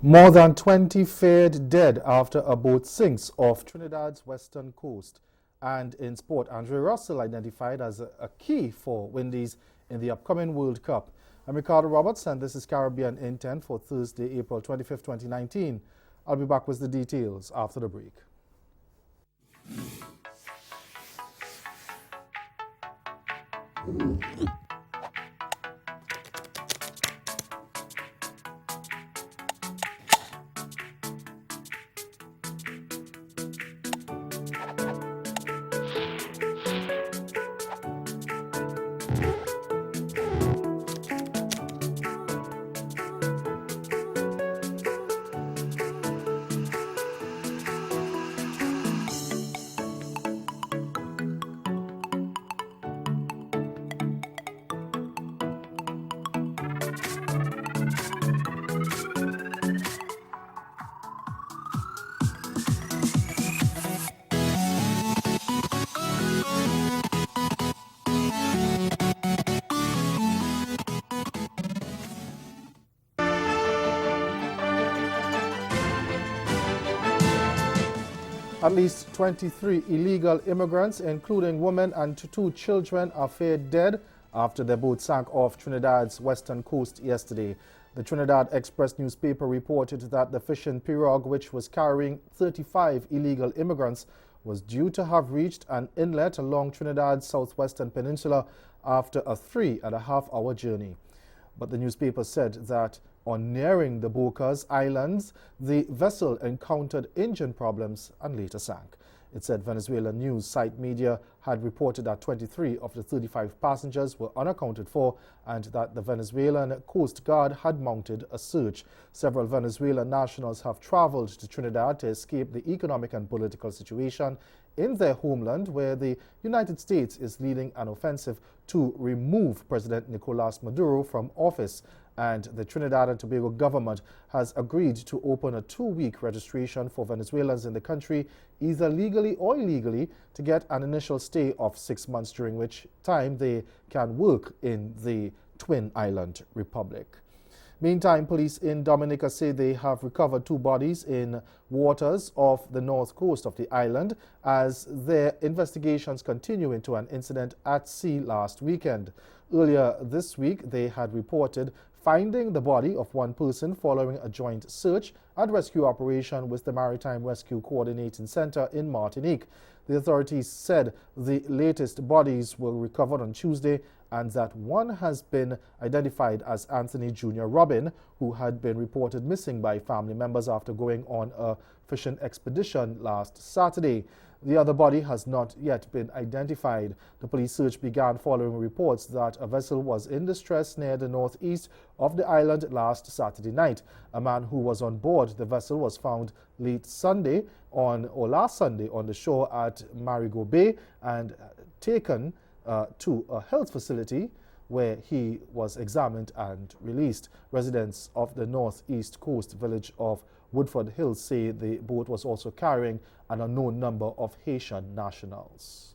More than 20 fared dead after a boat sinks off Trinidad's western coast. And in sport, Andre Russell identified as a key for Windies in the upcoming World Cup. I'm Ricardo Roberts, and this is Caribbean Intent for Thursday, April 25th, 2019. I'll be back with the details after the break. At least 23 illegal immigrants, including women and two children, are feared dead after their boat sank off Trinidad's western coast yesterday. The Trinidad Express newspaper reported that the fishing pirogue, which was carrying 35 illegal immigrants, was due to have reached an inlet along Trinidad's southwestern peninsula after a 3.5-hour journey. But the newspaper said that on nearing the Bocas Islands, the vessel encountered engine problems and later sank. It said Venezuelan news site media had reported that 23 of the 35 passengers were unaccounted for and that the Venezuelan Coast Guard had mounted a search. Several Venezuelan nationals have traveled to Trinidad to escape the economic and political situation in their homeland, where the United States is leading an offensive to remove President Nicolas Maduro from office. And the Trinidad and Tobago government has agreed to open a 2-week registration for Venezuelans in the country, either legally or illegally, to get an initial stay of 6 months, during which time they can work in the Twin Island Republic. Meantime, police in Dominica say they have recovered 2 bodies in waters off the north coast of the island as their investigations continue into an incident at sea last weekend. Earlier this week, they had reported finding the body of one person following a joint search and rescue operation with the Maritime Rescue Coordinating Center in Martinique. The authorities said the latest bodies were recovered on Tuesday and that one has been identified as Anthony Jr. Robin, who had been reported missing by family members after going on a fishing expedition last Saturday. The other body has not yet been identified. The police search began following reports that a vessel was in distress near the northeast of the island last Saturday night. A man who was on board the vessel was found last Sunday on the shore at Marigo Bay and taken to a health facility where he was examined and released. Residents of the northeast coast village of Woodford Hills say the boat was also carrying an unknown number of Haitian nationals.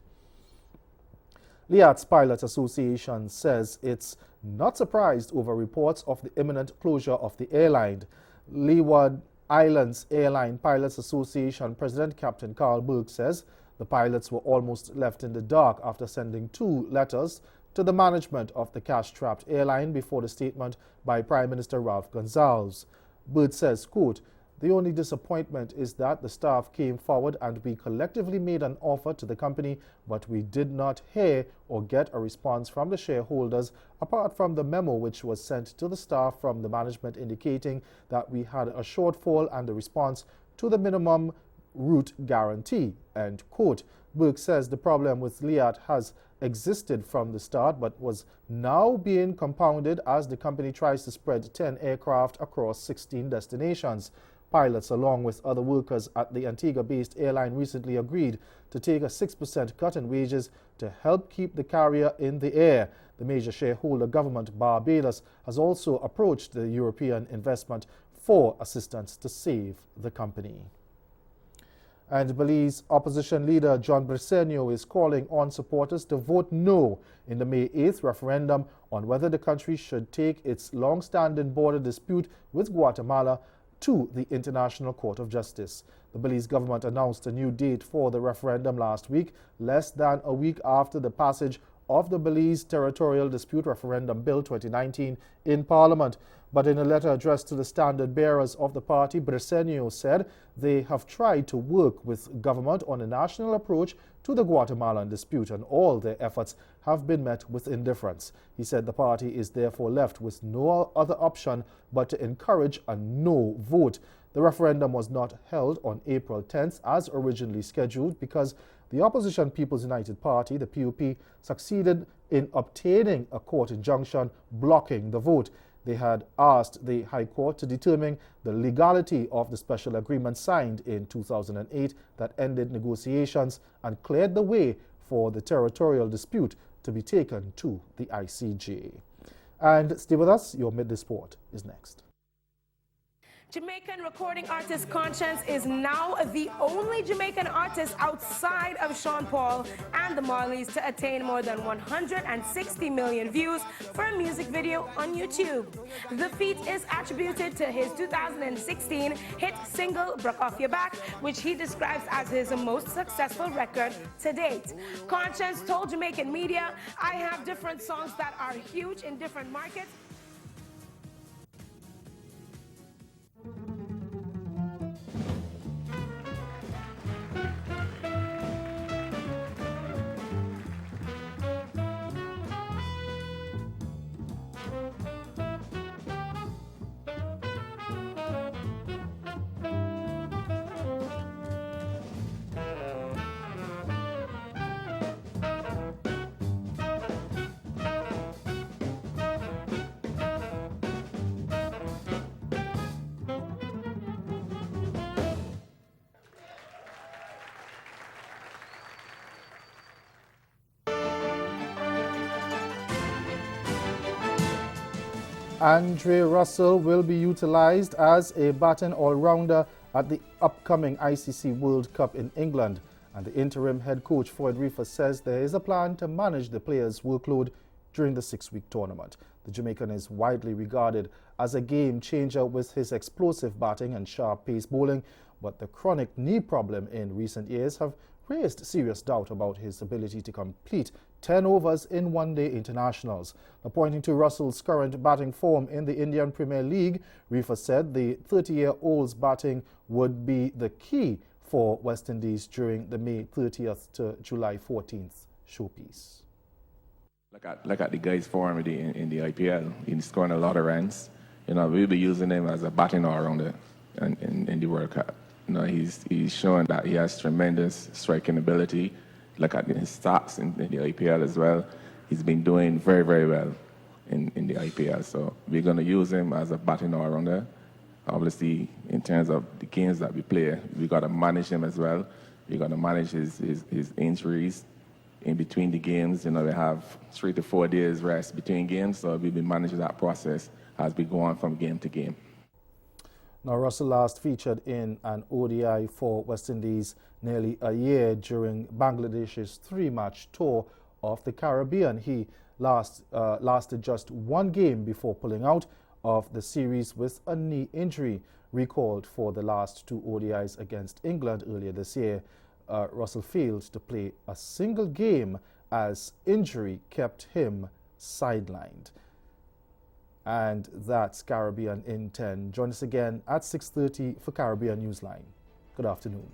Liat's Pilots Association says it's not surprised over reports of the imminent closure of the airline. Leeward Islands Airline Pilots Association President Captain Carl Berg says the pilots were almost left in the dark after sending 2 letters to the management of the cash-strapped airline before the statement by Prime Minister Ralph Gonsalves. Berg says, quote, "The only disappointment is that the staff came forward and we collectively made an offer to the company, but we did not hear or get a response from the shareholders apart from the memo which was sent to the staff from the management indicating that we had a shortfall and a response to the minimum route guarantee," end quote. Berg says the problem with Liat has existed from the start but was now being compounded as the company tries to spread 10 aircraft across 16 destinations. Pilots, along with other workers at the Antigua-based airline, recently agreed to take a 6% cut in wages to help keep the carrier in the air. The major shareholder government, Barbados, has also approached the European investment for assistance to save the company. And Belize opposition leader John Briceño is calling on supporters to vote no in the May 8th referendum on whether the country should take its long-standing border dispute with Guatemala to the International Court of Justice. The Belize government announced a new date for the referendum last week, less than a week after the passage of the Belize Territorial Dispute Referendum Bill 2019 in Parliament. But in a letter addressed to the standard bearers of the party, Bresenio said they have tried to work with government on a national approach to the Guatemalan dispute, and all their efforts have been met with indifference. He said the party is therefore left with no other option but to encourage a no vote. The referendum was not held on April 10th as originally scheduled because the opposition People's United Party, the PUP, succeeded in obtaining a court injunction blocking the vote. They had asked the High Court to determine the legality of the special agreement signed in 2008 that ended negotiations and cleared the way for the territorial dispute to be taken to the ICJ. And stay with us, your Midday Sport is next. Jamaican recording artist Conscience is now the only Jamaican artist outside of Sean Paul and the Marleys to attain more than 160 million views for a music video on YouTube. The feat is attributed to his 2016 hit single Broke Off Your Back, which he describes as his most successful record to date. Conscience told Jamaican media, "I have different songs that are huge in different markets." Andre Russell will be utilized as a batting all-rounder at the upcoming ICC World Cup in England. And the interim head coach Floyd Reefer says there is a plan to manage the players' workload during the 6-week tournament. The Jamaican is widely regarded as a game-changer with his explosive batting and sharp pace bowling, but the chronic knee problem in recent years have raised serious doubt about his ability to complete 10 overs in one-day internationals. Pointing to Russell's current batting form in the Indian Premier League, Reefer said the 30-year-old's batting would be the key for West Indies during the May 30th to July 14th showpiece. Look at the guy's form in the IPL. He's scoring a lot of runs. You know, we'll be using him as a batting all-rounder in the World Cup. You know, he's showing that he has tremendous striking ability. Look at his stats in the IPL as well. He's been doing very, very well in the IPL. So we're going to use him as a batting all-rounder. Obviously, in terms of the games that we play, we got to manage him as well. We got to manage his injuries in between the games. You know, we have 3 to 4 days rest between games, so we'll be managing that process as we go on from game to game. Now, Russell last featured in an ODI for West Indies nearly a year during Bangladesh's 3-match tour of the Caribbean. He lasted just one game before pulling out of the series with a knee injury. Recalled for the last 2 ODIs against England earlier this year, Russell failed to play a single game as injury kept him sidelined. And that's Caribbean in 10. Join us again at 6:30 for Caribbean Newsline. Good afternoon.